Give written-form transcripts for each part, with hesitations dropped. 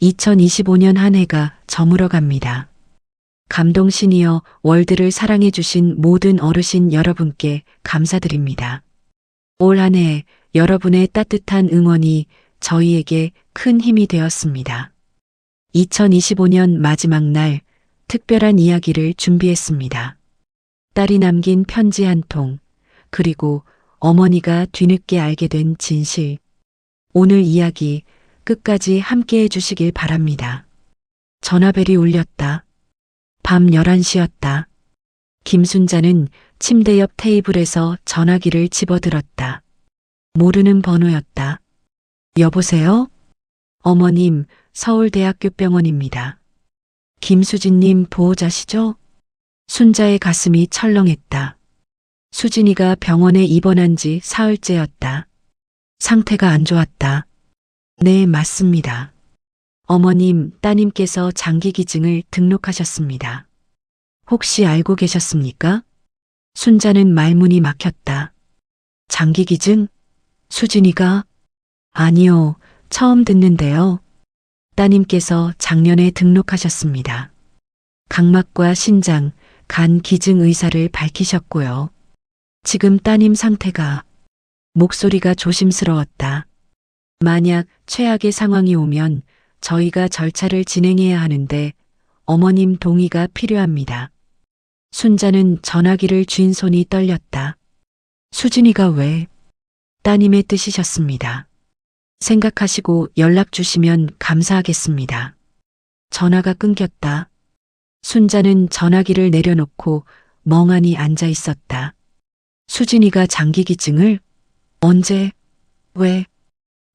2025년 한 해가 저물어 갑니다. 감동 시니어 월드를 사랑해주신 모든 어르신 여러분께 감사드립니다. 올 한 해 여러분의 따뜻한 응원이 저희에게 큰 힘이 되었습니다. 2025년 마지막 날 특별한 이야기를 준비했습니다. 딸이 남긴 편지 한 통, 그리고 어머니가 뒤늦게 알게 된 진실. 오늘 이야기 끝까지 함께 해주시길 바랍니다. 전화벨이 울렸다. 밤 11시였다. 김순자는 침대 옆 테이블에서 전화기를 집어들었다. 모르는 번호였다. 여보세요? 어머님, 서울대학교 병원입니다. 김수진님 보호자시죠? 순자의 가슴이 철렁했다. 수진이가 병원에 입원한 지 사흘째였다. 상태가 안 좋았다. 네, 맞습니다. 어머님, 따님께서 장기기증을 등록하셨습니다. 혹시 알고 계셨습니까? 순자는 말문이 막혔다. 장기기증? 수진이가? 아니요, 처음 듣는데요. 따님께서 작년에 등록하셨습니다. 각막과 신장, 간 기증 의사를 밝히셨고요. 지금 따님 상태가... 목소리가 조심스러웠다. 만약 최악의 상황이 오면 저희가 절차를 진행해야 하는데 어머님 동의가 필요합니다. 순자는 전화기를 쥔 손이 떨렸다. 수진이가 왜? 따님의 뜻이셨습니다. 생각하시고 연락 주시면 감사하겠습니다. 전화가 끊겼다. 순자는 전화기를 내려놓고 멍하니 앉아 있었다. 수진이가 장기기증을? 언제? 왜?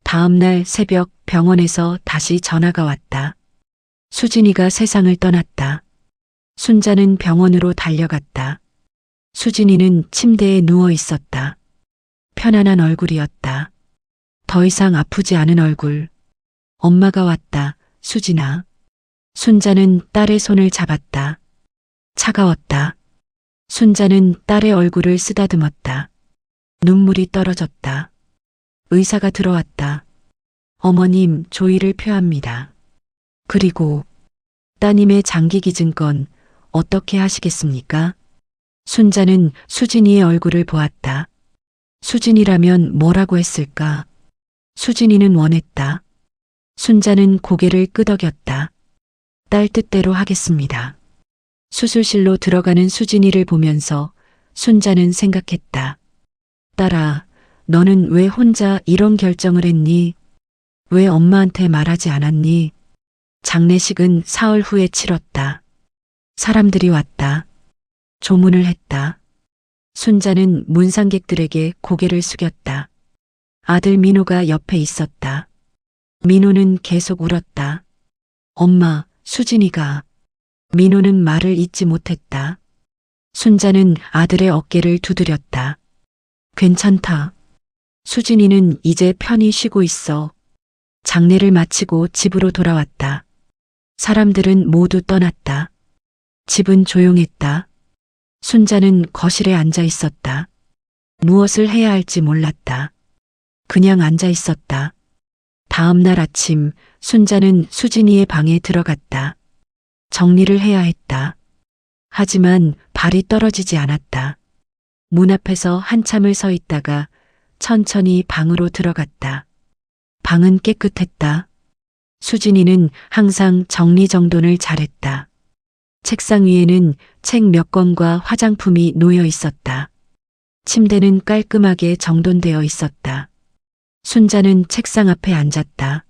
다음 날 새벽 병원에서 다시 전화가 왔다. 수진이가 세상을 떠났다. 순자는 병원으로 달려갔다. 수진이는 침대에 누워 있었다. 편안한 얼굴이었다. 더 이상 아프지 않은 얼굴. 엄마가 왔다. 수진아. 순자는 딸의 손을 잡았다. 차가웠다. 순자는 딸의 얼굴을 쓰다듬었다. 눈물이 떨어졌다. 의사가 들어왔다. 어머님, 조의를 표합니다. 그리고 따님의 장기기증권 어떻게 하시겠습니까? 순자는 수진이의 얼굴을 보았다. 수진이라면 뭐라고 했을까? 수진이는 원했다. 순자는 고개를 끄덕였다. 딸 뜻대로 하겠습니다. 수술실로 들어가는 수진이를 보면서 순자는 생각했다. 딸아, 너는 왜 혼자 이런 결정을 했니? 왜 엄마한테 말하지 않았니? 장례식은 사흘 후에 치렀다. 사람들이 왔다. 조문을 했다. 순자는 문상객들에게 고개를 숙였다. 아들 민호가 옆에 있었다. 민호는 계속 울었다. 엄마, 수진이가... 민호는 말을 잇지 못했다. 순자는 아들의 어깨를 두드렸다. 괜찮다. 수진이는 이제 편히 쉬고 있어. 장례를 마치고 집으로 돌아왔다. 사람들은 모두 떠났다. 집은 조용했다. 순자는 거실에 앉아 있었다. 무엇을 해야 할지 몰랐다. 그냥 앉아 있었다. 다음 날 아침 순자는 수진이의 방에 들어갔다. 정리를 해야 했다. 하지만 발이 떨어지지 않았다. 문 앞에서 한참을 서 있다가 천천히 방으로 들어갔다. 방은 깨끗했다. 수진이는 항상 정리정돈을 잘했다. 책상 위에는 책 몇 권과 화장품이 놓여 있었다. 침대는 깔끔하게 정돈되어 있었다. 순자는 책상 앞에 앉았다.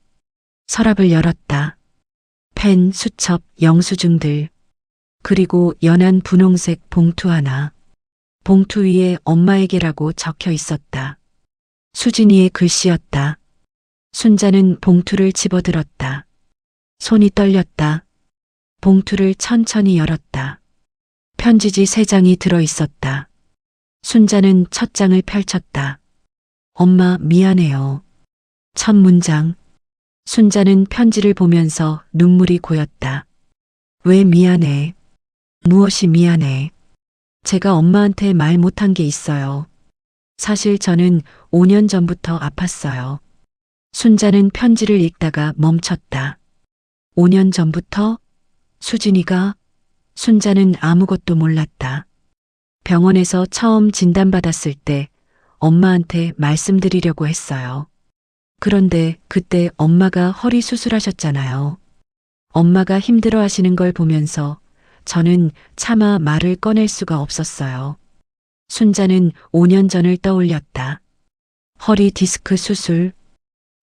서랍을 열었다. 펜, 수첩, 영수증들, 그리고 연한 분홍색 봉투 하나. 봉투 위에 엄마에게라고 적혀 있었다. 수진이의 글씨였다. 순자는 봉투를 집어들었다. 손이 떨렸다. 봉투를 천천히 열었다. 편지지 3장이 들어 있었다. 순자는 첫 장을 펼쳤다. 엄마, 미안해요. 첫 문장. 순자는 편지를 보면서 눈물이 고였다. 왜 미안해? 무엇이 미안해? 제가 엄마한테 말 못한 게 있어요. 사실 저는 5년 전부터 아팠어요. 순자는 편지를 읽다가 멈췄다. 5년 전부터? 수진이가? 순자는 아무것도 몰랐다. 병원에서 처음 진단받았을 때 엄마한테 말씀드리려고 했어요. 그런데 그때 엄마가 허리 수술하셨잖아요. 엄마가 힘들어 하시는 걸 보면서 저는 차마 말을 꺼낼 수가 없었어요. 순자는 5년 전을 떠올렸다. 허리 디스크 수술.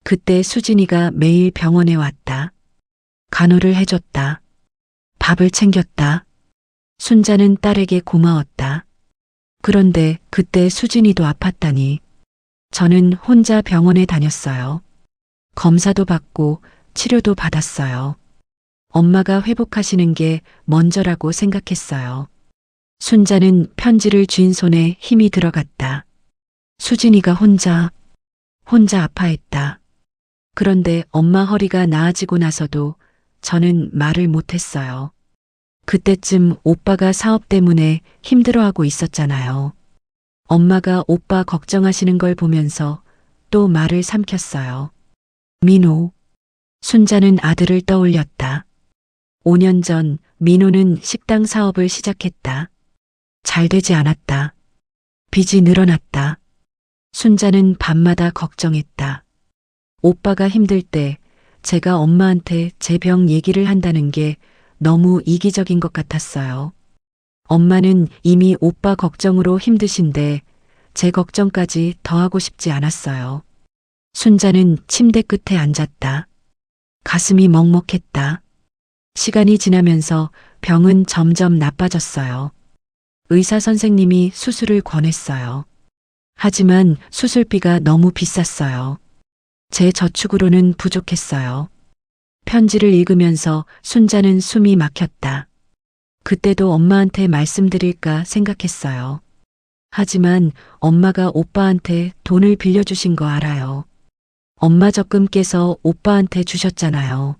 그때 수진이가 매일 병원에 왔다. 간호를 해줬다. 밥을 챙겼다. 순자는 딸에게 고마웠다. 그런데 그때 수진이도 아팠다니. 저는 혼자 병원에 다녔어요. 검사도 받고 치료도 받았어요. 엄마가 회복하시는 게 먼저라고 생각했어요. 순자는 편지를 쥔 손에 힘이 들어갔다. 수진이가 혼자 아파했다. 그런데 엄마 허리가 나아지고 나서도 저는 말을 못했어요. 그때쯤 오빠가 사업 때문에 힘들어하고 있었잖아요. 엄마가 오빠 걱정하시는 걸 보면서 또 말을 삼켰어요. 민호. 순자는 아들을 떠올렸다. 5년 전 민호는 식당 사업을 시작했다. 잘 되지 않았다. 빚이 늘어났다. 순자는 밤마다 걱정했다. 오빠가 힘들 때 제가 엄마한테 제 병 얘기를 한다는 게 너무 이기적인 것 같았어요. 엄마는 이미 오빠 걱정으로 힘드신데 제 걱정까지 더하고 싶지 않았어요. 순자는 침대 끝에 앉았다. 가슴이 먹먹했다. 시간이 지나면서 병은 점점 나빠졌어요. 의사 선생님이 수술을 권했어요. 하지만 수술비가 너무 비쌌어요. 제 저축으로는 부족했어요. 편지를 읽으면서 순자는 숨이 막혔다. 그때도 엄마한테 말씀드릴까 생각했어요. 하지만 엄마가 오빠한테 돈을 빌려주신 거 알아요. 엄마 적금 깨서 오빠한테 주셨잖아요.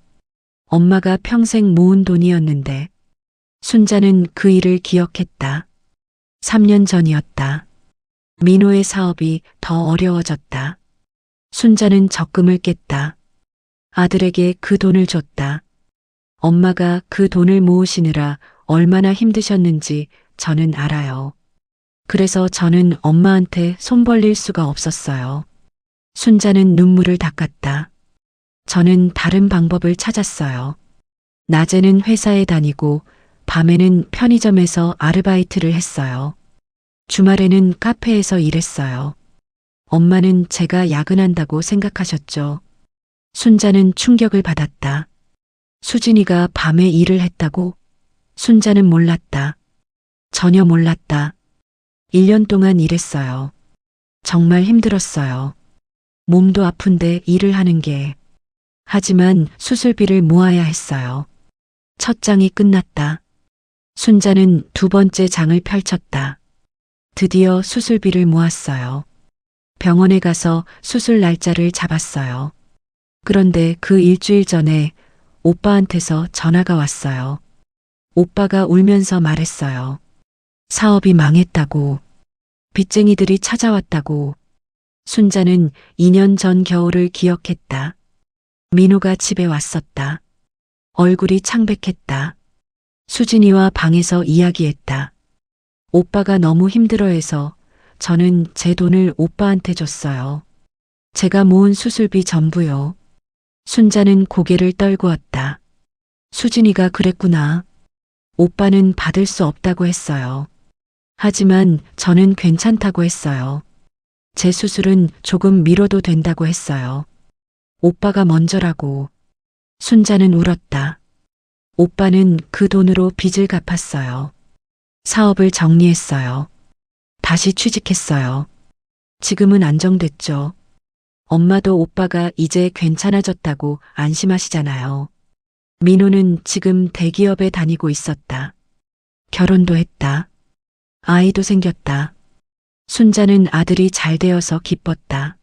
엄마가 평생 모은 돈이었는데. 순자는 그 일을 기억했다. 3년 전이었다. 민호의 사업이 더 어려워졌다. 순자는 적금을 깼다. 아들에게 그 돈을 줬다. 엄마가 그 돈을 모으시느라 얼마나 힘드셨는지 저는 알아요. 그래서 저는 엄마한테 손 벌릴 수가 없었어요. 순자는 눈물을 닦았다. 저는 다른 방법을 찾았어요. 낮에는 회사에 다니고 밤에는 편의점에서 아르바이트를 했어요. 주말에는 카페에서 일했어요. 엄마는 제가 야근한다고 생각하셨죠. 순자는 충격을 받았다. 수진이가 밤에 일을 했다고? 순자는 몰랐다. 전혀 몰랐다. 1년 동안 일했어요. 정말 힘들었어요. 몸도 아픈데 일을 하는 게. 하지만 수술비를 모아야 했어요. 첫 장이 끝났다. 순자는 두 번째 장을 펼쳤다. 드디어 수술비를 모았어요. 병원에 가서 수술 날짜를 잡았어요. 그런데 그 일주일 전에 오빠한테서 전화가 왔어요. 오빠가 울면서 말했어요. 사업이 망했다고. 빚쟁이들이 찾아왔다고. 순자는 2년 전 겨울을 기억했다. 민호가 집에 왔었다. 얼굴이 창백했다. 수진이와 방에서 이야기했다. 오빠가 너무 힘들어해서 저는 제 돈을 오빠한테 줬어요. 제가 모은 수술비 전부요. 순자는 고개를 떨구었다. 수진이가 그랬구나. 오빠는 받을 수 없다고 했어요. 하지만 저는 괜찮다고 했어요. 제 수술은 조금 미뤄도 된다고 했어요. 오빠가 먼저라고. 순자는 울었다. 오빠는 그 돈으로 빚을 갚았어요. 사업을 정리했어요. 다시 취직했어요. 지금은 안정됐죠. 엄마도 오빠가 이제 괜찮아졌다고 안심하시잖아요. 민호는 지금 대기업에 다니고 있었다. 결혼도 했다. 아이도 생겼다. 순자는 아들이 잘 되어서 기뻤다.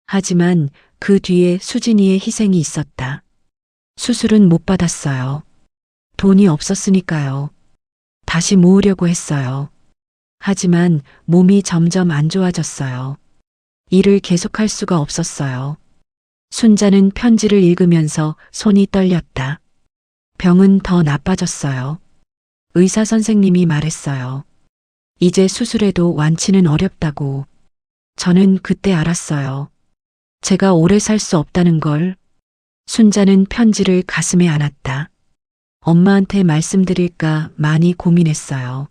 하지만 그 뒤에 수진이의 희생이 있었다. 수술은 못 받았어요. 돈이 없었으니까요. 다시 모으려고 했어요. 하지만 몸이 점점 안 좋아졌어요. 일을 계속할 수가 없었어요. 순자는 편지를 읽으면서 손이 떨렸다. 병은 더 나빠졌어요. 의사 선생님이 말했어요. 이제 수술해도 완치는 어렵다고. 저는 그때 알았어요. 제가 오래 살 수 없다는 걸. 순자는 편지를 가슴에 안았다. 엄마한테 말씀드릴까 많이 고민했어요.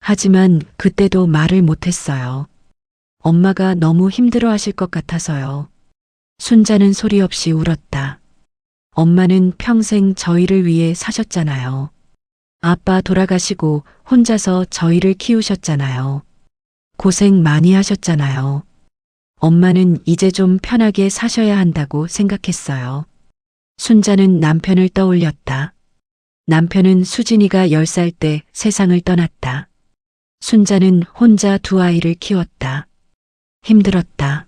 하지만 그때도 말을 못했어요. 엄마가 너무 힘들어 하실 것 같아서요. 순자는 소리 없이 울었다. 엄마는 평생 저희를 위해 사셨잖아요. 아빠 돌아가시고 혼자서 저희를 키우셨잖아요. 고생 많이 하셨잖아요. 엄마는 이제 좀 편하게 사셔야 한다고 생각했어요. 순자는 남편을 떠올렸다. 남편은 수진이가 10살 때 세상을 떠났다. 순자는 혼자 두 아이를 키웠다. 힘들었다.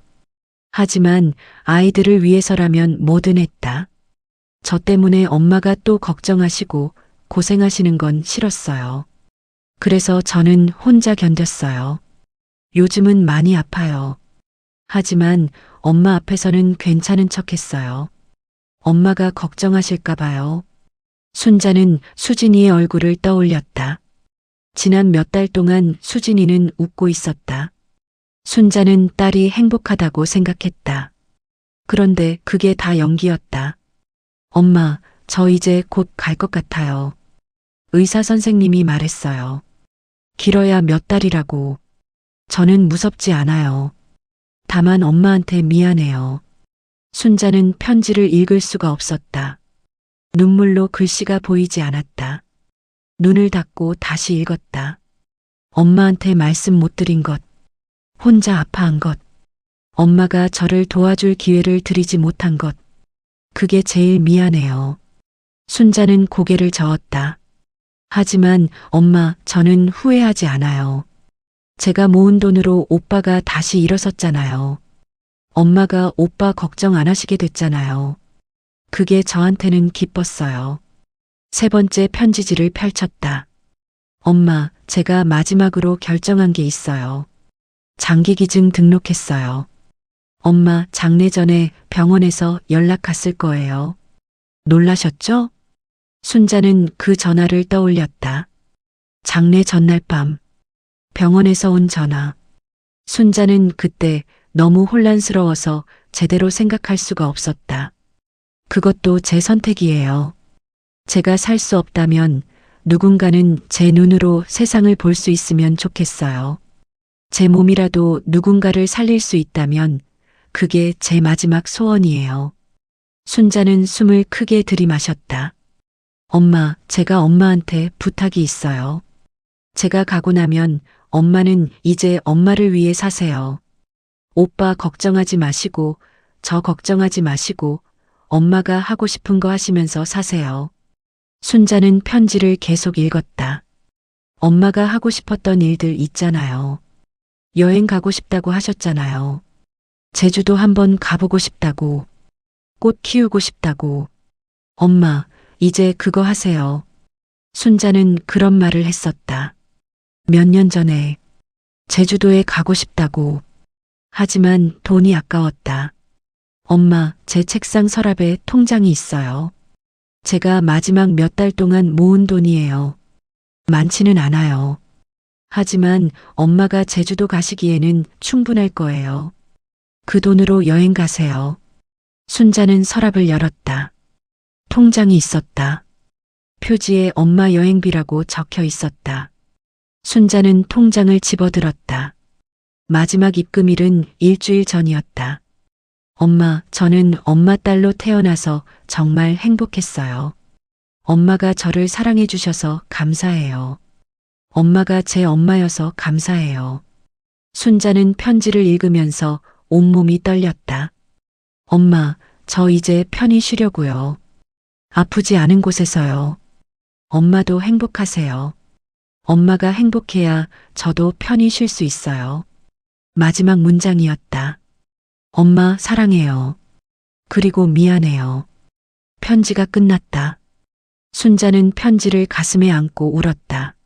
하지만 아이들을 위해서라면 뭐든 했다. 저 때문에 엄마가 또 걱정하시고 고생하시는 건 싫었어요. 그래서 저는 혼자 견뎠어요. 요즘은 많이 아파요. 하지만 엄마 앞에서는 괜찮은 척 했어요. 엄마가 걱정하실까 봐요. 순자는 수진이의 얼굴을 떠올렸다. 지난 몇 달 동안 수진이는 웃고 있었다. 순자는 딸이 행복하다고 생각했다. 그런데 그게 다 연기였다. 엄마, 저 이제 곧 갈 것 같아요. 의사 선생님이 말했어요. 길어야 몇 달이라고. 저는 무섭지 않아요. 다만 엄마한테 미안해요. 순자는 편지를 읽을 수가 없었다. 눈물로 글씨가 보이지 않았다. 눈을 닫고 다시 읽었다. 엄마한테 말씀 못 드린 것, 혼자 아파한 것, 엄마가 저를 도와줄 기회를 드리지 못한 것, 그게 제일 미안해요. 순자는 고개를 저었다. 하지만 엄마, 저는 후회하지 않아요. 제가 모은 돈으로 오빠가 다시 일어섰잖아요. 엄마가 오빠 걱정 안 하시게 됐잖아요. 그게 저한테는 기뻤어요. 세 번째 편지지를 펼쳤다. 엄마, 제가 마지막으로 결정한 게 있어요. 장기기증 등록했어요. 엄마, 장례 전에 병원에서 연락 갔을 거예요. 놀라셨죠? 순자는 그 전화를 떠올렸다. 장례 전날 밤, 병원에서 온 전화. 순자는 그때 너무 혼란스러워서 제대로 생각할 수가 없었다. 그것도 제 선택이에요. 제가 살 수 없다면 누군가는 제 눈으로 세상을 볼 수 있으면 좋겠어요. 제 몸이라도 누군가를 살릴 수 있다면 그게 제 마지막 소원이에요. 순자는 숨을 크게 들이마셨다. 엄마, 제가 엄마한테 부탁이 있어요. 제가 가고 나면 엄마는 이제 엄마를 위해 사세요. 오빠 걱정하지 마시고, 저 걱정하지 마시고, 엄마가 하고 싶은 거 하시면서 사세요. 순자는 편지를 계속 읽었다. 엄마가 하고 싶었던 일들 있잖아요. 여행 가고 싶다고 하셨잖아요. 제주도 한번 가보고 싶다고. 꽃 키우고 싶다고. 엄마, 이제 그거 하세요. 순자는 그런 말을 했었다. 몇 년 전에 제주도에 가고 싶다고. 하지만 돈이 아까웠다. 엄마, 제 책상 서랍에 통장이 있어요. 제가 마지막 몇 달 동안 모은 돈이에요. 많지는 않아요. 하지만 엄마가 제주도 가시기에는 충분할 거예요. 그 돈으로 여행 가세요. 순자는 서랍을 열었다. 통장이 있었다. 표지에 엄마 여행비라고 적혀 있었다. 순자는 통장을 집어들었다. 마지막 입금일은 일주일 전이었다. 엄마, 저는 엄마 딸로 태어나서 정말 행복했어요. 엄마가 저를 사랑해 주셔서 감사해요. 엄마가 제 엄마여서 감사해요. 순자는 편지를 읽으면서 온몸이 떨렸다. 엄마, 저 이제 편히 쉬려고요. 아프지 않은 곳에서요. 엄마도 행복하세요. 엄마가 행복해야 저도 편히 쉴 수 있어요. 마지막 문장이었다. 엄마 사랑해요. 그리고 미안해요. 편지가 끝났다. 순자는 편지를 가슴에 안고 울었다.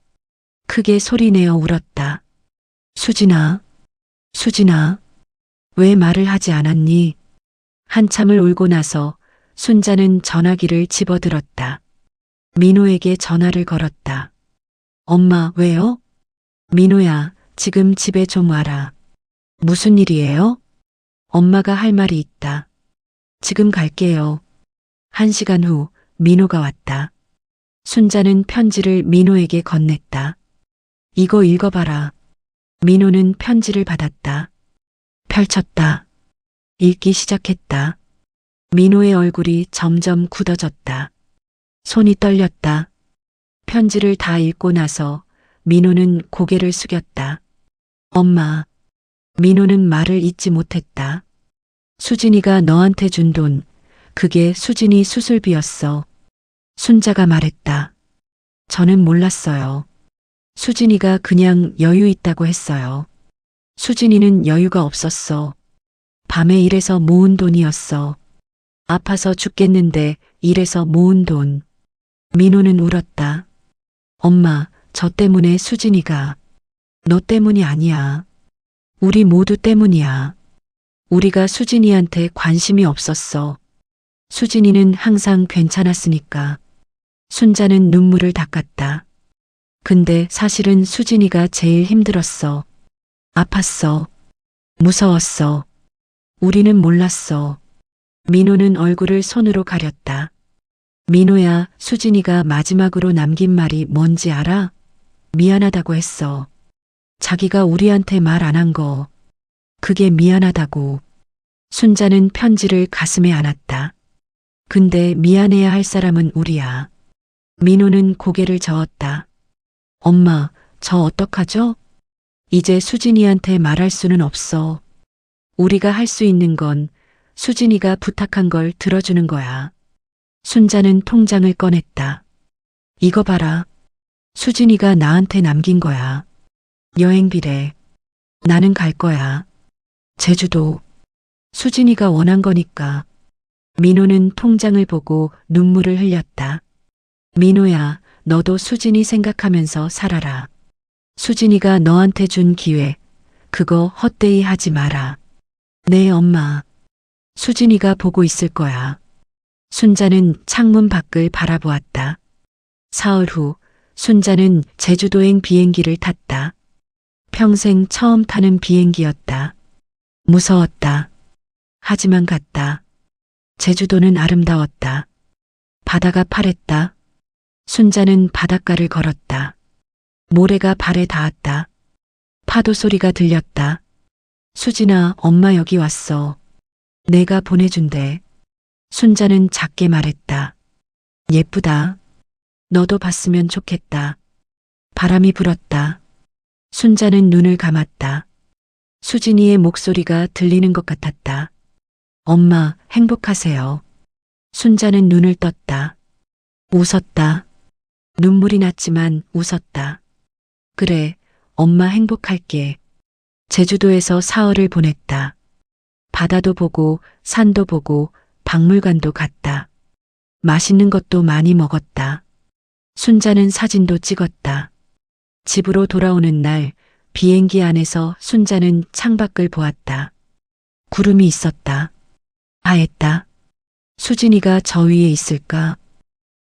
크게 소리내어 울었다. 수진아, 수진아, 왜 말을 하지 않았니? 한참을 울고 나서 순자는 전화기를 집어들었다. 민호에게 전화를 걸었다. 엄마, 왜요? 민호야, 지금 집에 좀 와라. 무슨 일이에요? 엄마가 할 말이 있다. 지금 갈게요. 1시간 후 민호가 왔다. 순자는 편지를 민호에게 건넸다. 이거 읽어봐라. 민호는 편지를 받았다. 펼쳤다. 읽기 시작했다. 민호의 얼굴이 점점 굳어졌다. 손이 떨렸다. 편지를 다 읽고 나서 민호는 고개를 숙였다. 엄마. 민호는 말을 잇지 못했다. 수진이가 너한테 준 돈, 그게 수진이 수술비였어. 순자가 말했다. 저는 몰랐어요. 수진이가 그냥 여유 있다고 했어요. 수진이는 여유가 없었어. 밤에 일해서 모은 돈이었어. 아파서 죽겠는데 일해서 모은 돈. 민호는 울었다. 엄마, 저 때문에 수진이가. 너 때문이 아니야. 우리 모두 때문이야. 우리가 수진이한테 관심이 없었어. 수진이는 항상 괜찮았으니까. 순자는 눈물을 닦았다. 근데 사실은 수진이가 제일 힘들었어. 아팠어. 무서웠어. 우리는 몰랐어. 민호는 얼굴을 손으로 가렸다. 민호야, 수진이가 마지막으로 남긴 말이 뭔지 알아? 미안하다고 했어. 자기가 우리한테 말 안 한 거. 그게 미안하다고. 순자는 편지를 가슴에 안았다. 근데 미안해야 할 사람은 우리야. 민호는 고개를 저었다. 엄마, 저 어떡하죠? 이제 수진이한테 말할 수는 없어. 우리가 할 수 있는 건 수진이가 부탁한 걸 들어주는 거야. 순자는 통장을 꺼냈다. 이거 봐라. 수진이가 나한테 남긴 거야. 여행비래. 나는 갈 거야. 제주도. 수진이가 원한 거니까. 민호는 통장을 보고 눈물을 흘렸다. 민호야, 너도 수진이 생각하면서 살아라. 수진이가 너한테 준 기회, 그거 헛되이 하지 마라. 네, 엄마. 수진이가 보고 있을 거야. 순자는 창문 밖을 바라보았다. 사흘 후 순자는 제주도행 비행기를 탔다. 평생 처음 타는 비행기였다. 무서웠다. 하지만 갔다. 제주도는 아름다웠다. 바다가 파랬다. 순자는 바닷가를 걸었다. 모래가 발에 닿았다. 파도 소리가 들렸다. 수진아, 엄마 여기 왔어. 내가 보내준대. 순자는 작게 말했다. 예쁘다. 너도 봤으면 좋겠다. 바람이 불었다. 순자는 눈을 감았다. 수진이의 목소리가 들리는 것 같았다. 엄마, 행복하세요. 순자는 눈을 떴다. 웃었다. 눈물이 났지만 웃었다. 그래, 엄마 행복할게. 제주도에서 사흘을 보냈다. 바다도 보고 산도 보고 박물관도 갔다. 맛있는 것도 많이 먹었다. 순자는 사진도 찍었다. 집으로 돌아오는 날 비행기 안에서 순자는 창밖을 보았다. 구름이 있었다. 하했다. 수진이가 저 위에 있을까?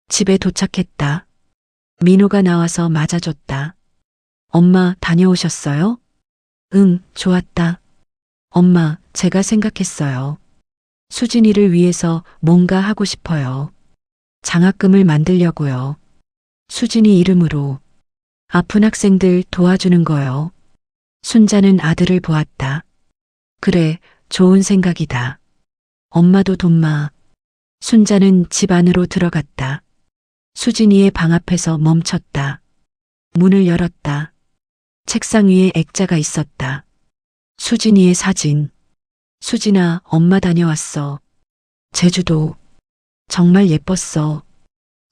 집에 도착했다. 민호가 나와서 맞아줬다. 엄마 다녀오셨어요? 응, 좋았다. 엄마, 제가 생각했어요. 수진이를 위해서 뭔가 하고 싶어요. 장학금을 만들려고요. 수진이 이름으로. 아픈 학생들 도와주는 거요. 순자는 아들을 보았다. 그래, 좋은 생각이다. 엄마도 돈마. 순자는 집 안으로 들어갔다. 수진이의 방 앞에서 멈췄다. 문을 열었다. 책상 위에 액자가 있었다. 수진이의 사진. 수진아, 엄마 다녀왔어. 제주도. 정말 예뻤어.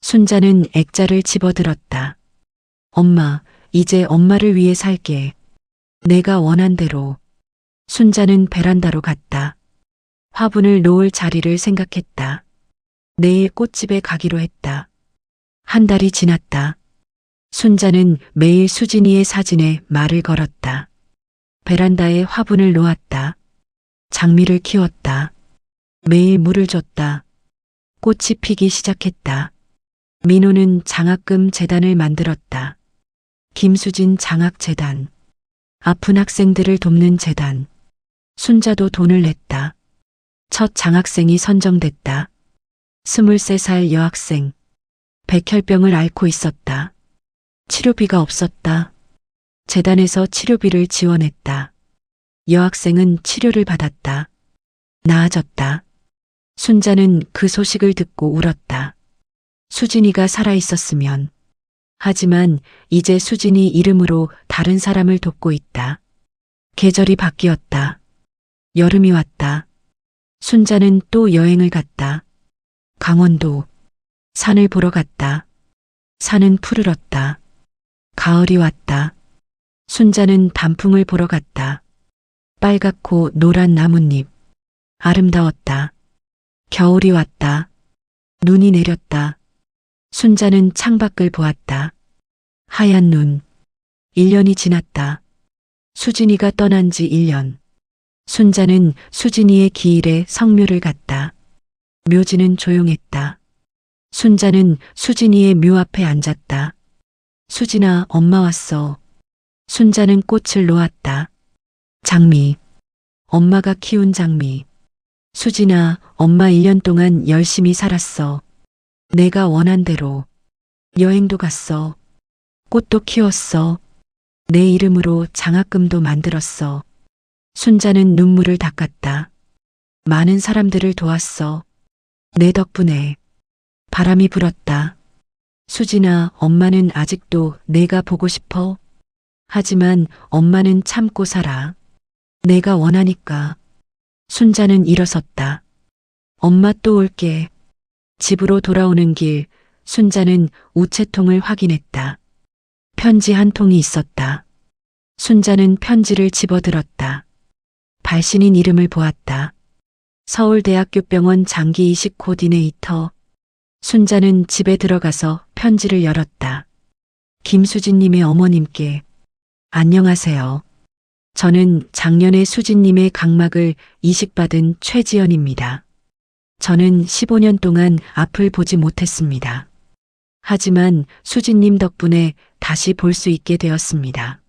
순자는 액자를 집어들었다. 엄마, 이제 엄마를 위해 살게. 내가 원한 대로. 순자는 베란다로 갔다. 화분을 놓을 자리를 생각했다. 내일 꽃집에 가기로 했다. 한 달이 지났다. 순자는 매일 수진이의 사진에 말을 걸었다. 베란다에 화분을 놓았다. 장미를 키웠다. 매일 물을 줬다. 꽃이 피기 시작했다. 민호는 장학금 재단을 만들었다. 김수진 장학재단. 아픈 학생들을 돕는 재단. 순자도 돈을 냈다. 첫 장학생이 선정됐다. 23살 여학생. 백혈병을 앓고 있었다. 치료비가 없었다. 재단에서 치료비를 지원했다. 여학생은 치료를 받았다. 나아졌다. 순자는 그 소식을 듣고 울었다. 수진이가 살아있었으면. 하지만 이제 수진이 이름으로 다른 사람을 돕고 있다. 계절이 바뀌었다. 여름이 왔다. 순자는 또 여행을 갔다. 강원도. 산을 보러 갔다. 산은 푸르렀다. 가을이 왔다. 순자는 단풍을 보러 갔다. 빨갛고 노란 나뭇잎. 아름다웠다. 겨울이 왔다. 눈이 내렸다. 순자는 창밖을 보았다. 하얀 눈. 1년이 지났다. 수진이가 떠난 지 1년. 순자는 수진이의 기일에 성묘를 갔다. 묘지는 조용했다. 순자는 수진이의 묘 앞에 앉았다. 수진아, 엄마 왔어. 순자는 꽃을 놓았다. 장미. 엄마가 키운 장미. 수진아, 엄마 1년 동안 열심히 살았어. 내가 원한 대로. 여행도 갔어. 꽃도 키웠어. 내 이름으로 장학금도 만들었어. 순자는 눈물을 닦았다. 많은 사람들을 도왔어. 내 덕분에. 바람이 불었다. 수진아, 엄마는 아직도 내가 보고 싶어. 하지만 엄마는 참고 살아. 내가 원하니까. 순자는 일어섰다. 엄마 또 올게. 집으로 돌아오는 길, 순자는 우체통을 확인했다. 편지 한 통이 있었다. 순자는 편지를 집어들었다. 발신인 이름을 보았다. 서울대학교 병원 장기 이식 코디네이터. 순자는 집에 들어가서 편지를 열었다. 김수진님의 어머님께. 안녕하세요. 저는 작년에 수진님의 각막을 이식받은 최지연입니다. 저는 15년 동안 앞을 보지 못했습니다. 하지만 수진님 덕분에 다시 볼 수 있게 되었습니다.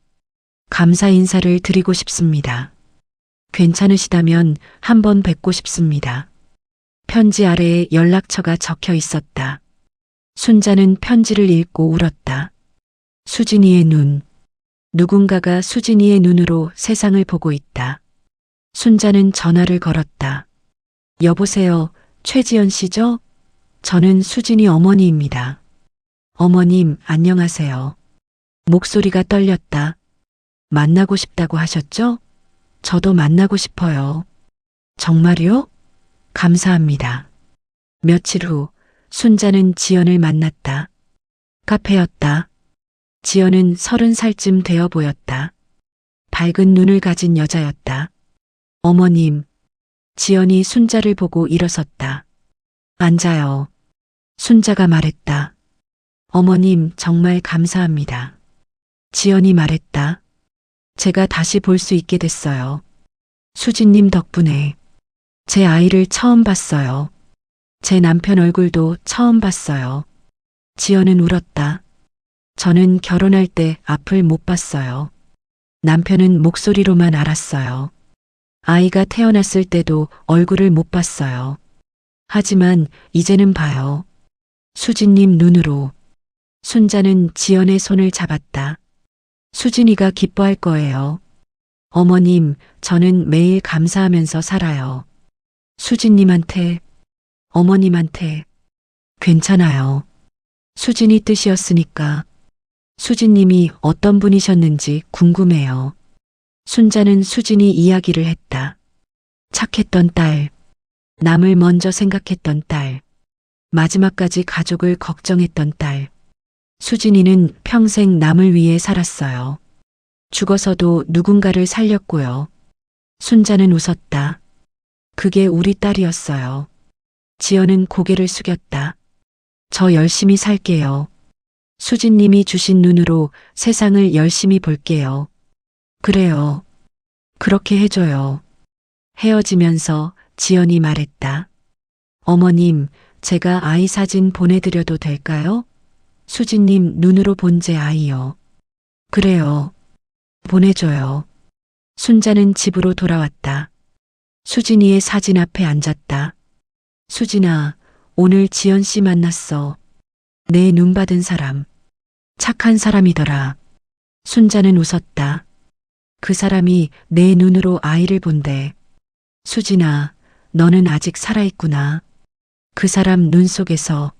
감사 인사를 드리고 싶습니다. 괜찮으시다면 한번 뵙고 싶습니다. 편지 아래에 연락처가 적혀 있었다. 순자는 편지를 읽고 울었다. 수진이의 눈. 누군가가 수진이의 눈으로 세상을 보고 있다. 순자는 전화를 걸었다. 여보세요, 최지연 씨죠? 저는 수진이 어머니입니다. 어머님, 안녕하세요. 목소리가 떨렸다. 만나고 싶다고 하셨죠? 저도 만나고 싶어요. 정말요? 감사합니다. 며칠 후 순자는 지연을 만났다. 카페였다. 지연은 30살쯤 되어 보였다. 밝은 눈을 가진 여자였다. 어머님. 지연이 순자를 보고 일어섰다. 앉아요. 순자가 말했다. 어머님, 정말 감사합니다. 지연이 말했다. 제가 다시 볼 수 있게 됐어요. 수진님 덕분에. 제 아이를 처음 봤어요. 제 남편 얼굴도 처음 봤어요. 지연은 울었다. 저는 결혼할 때 앞을 못 봤어요. 남편은 목소리로만 알았어요. 아이가 태어났을 때도 얼굴을 못 봤어요. 하지만 이제는 봐요. 수진님 눈으로. 순자는 지연의 손을 잡았다. 수진이가 기뻐할 거예요. 어머님, 저는 매일 감사하면서 살아요. 수진님한테, 어머님한테. 괜찮아요. 수진이 뜻이었으니까. 수진님이 어떤 분이셨는지 궁금해요. 순자는 수진이 이야기를 했다. 착했던 딸. 남을 먼저 생각했던 딸. 마지막까지 가족을 걱정했던 딸. 수진이는 평생 남을 위해 살았어요. 죽어서도 누군가를 살렸고요. 순자는 웃었다. 그게 우리 딸이었어요. 지연은 고개를 숙였다. 저 열심히 살게요. 수진님이 주신 눈으로 세상을 열심히 볼게요. 그래요. 그렇게 해줘요. 헤어지면서 지연이 말했다. 어머님, 제가 아이 사진 보내드려도 될까요? 수진님 눈으로 본 제 아이요. 그래요. 보내줘요. 순자는 집으로 돌아왔다. 수진이의 사진 앞에 앉았다. 수진아, 오늘 지연 씨 만났어. 내 눈 받은 사람. 착한 사람이더라. 순자는 웃었다. 그 사람이 내 눈으로 아이를 본대. 수진아, 너는 아직 살아있구나. 그 사람 눈 속에서.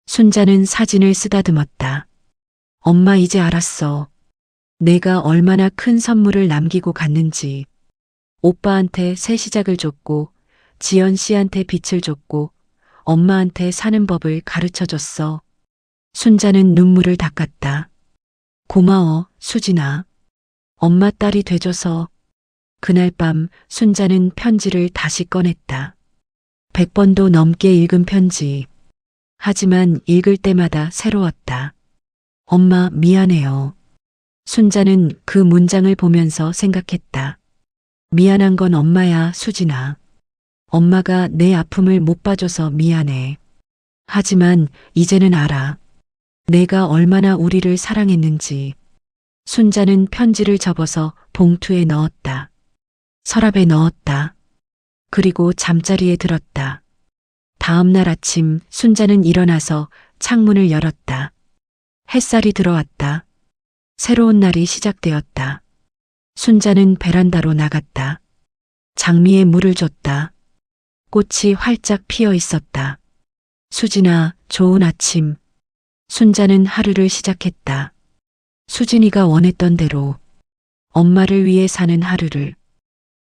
순자는 사진을 쓰다듬었다. 엄마 이제 알았어. 내가 얼마나 큰 선물을 남기고 갔는지. 오빠한테 새 시작을 줬고, 지연 씨한테 빛을 줬고, 엄마한테 사는 법을 가르쳐 줬어. 순자는 눈물을 닦았다. 고마워, 수진아. 엄마 딸이 돼줘서. 그날 밤 순자는 편지를 다시 꺼냈다. 100번도 넘게 읽은 편지. 하지만 읽을 때마다 새로웠다. 엄마 미안해요. 순자는 그 문장을 보면서 생각했다. 미안한 건 엄마야, 수진아. 엄마가 내 아픔을 못 봐줘서 미안해. 하지만 이제는 알아. 내가 얼마나 우리를 사랑했는지. 순자는 편지를 접어서 봉투에 넣었다. 서랍에 넣었다. 그리고 잠자리에 들었다. 다음 날 아침 순자는 일어나서 창문을 열었다. 햇살이 들어왔다. 새로운 날이 시작되었다. 순자는 베란다로 나갔다. 장미에 물을 줬다. 꽃이 활짝 피어 있었다. 수진아, 좋은 아침. 순자는 하루를 시작했다. 수진이가 원했던 대로 엄마를 위해 사는 하루를.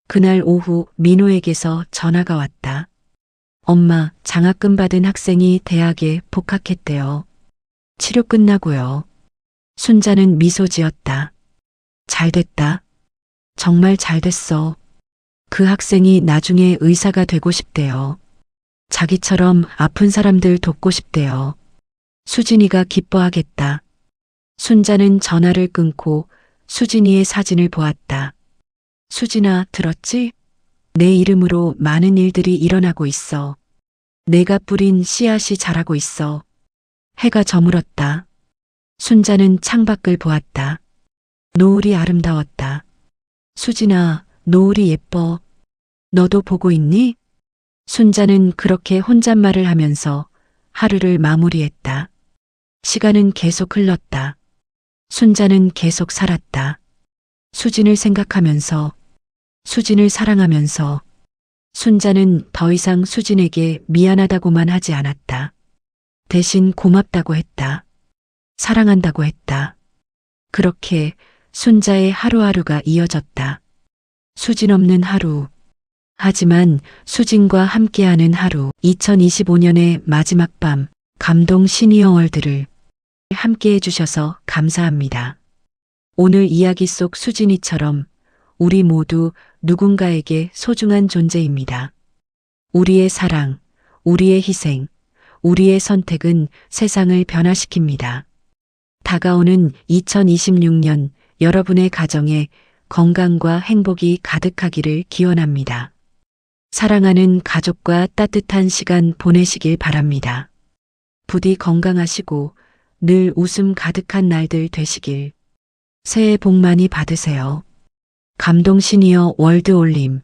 그날 오후 민호에게서 전화가 왔다. 엄마, 장학금 받은 학생이 대학에 복학했대요. 치료 끝나고요. 순자는 미소 지었다. 잘 됐다. 정말 잘 됐어. 그 학생이 나중에 의사가 되고 싶대요. 자기처럼 아픈 사람들 돕고 싶대요. 수진이가 기뻐하겠다. 순자는 전화를 끊고 수진이의 사진을 보았다. 수진아, 들었지? 내 이름으로 많은 일들이 일어나고 있어. 내가 뿌린 씨앗이 자라고 있어. 해가 저물었다. 순자는 창밖을 보았다. 노을이 아름다웠다. 수진아, 노을이 예뻐. 너도 보고 있니? 순자는 그렇게 혼잣말을 하면서 하루를 마무리했다. 시간은 계속 흘렀다. 순자는 계속 살았다. 수진을 생각하면서, 수진을 사랑하면서. 순자는 더 이상 수진에게 미안하다고만 하지 않았다. 대신 고맙다고 했다. 사랑한다고 했다. 그렇게 순자의 하루하루가 이어졌다. 수진 없는 하루. 하지만 수진과 함께하는 하루. 2025년의 마지막 밤, 감동 시니어 월드를 함께해 주셔서 감사합니다. 오늘 이야기 속 수진이처럼 우리 모두 누군가에게 소중한 존재입니다. 우리의 사랑, 우리의 희생, 우리의 선택은 세상을 변화시킵니다. 다가오는 2026년 여러분의 가정에 건강과 행복이 가득하기를 기원합니다. 사랑하는 가족과 따뜻한 시간 보내시길 바랍니다. 부디 건강하시고 늘 웃음 가득한 날들 되시길. 새해 복 많이 받으세요. 감동 시니어 월드 올림.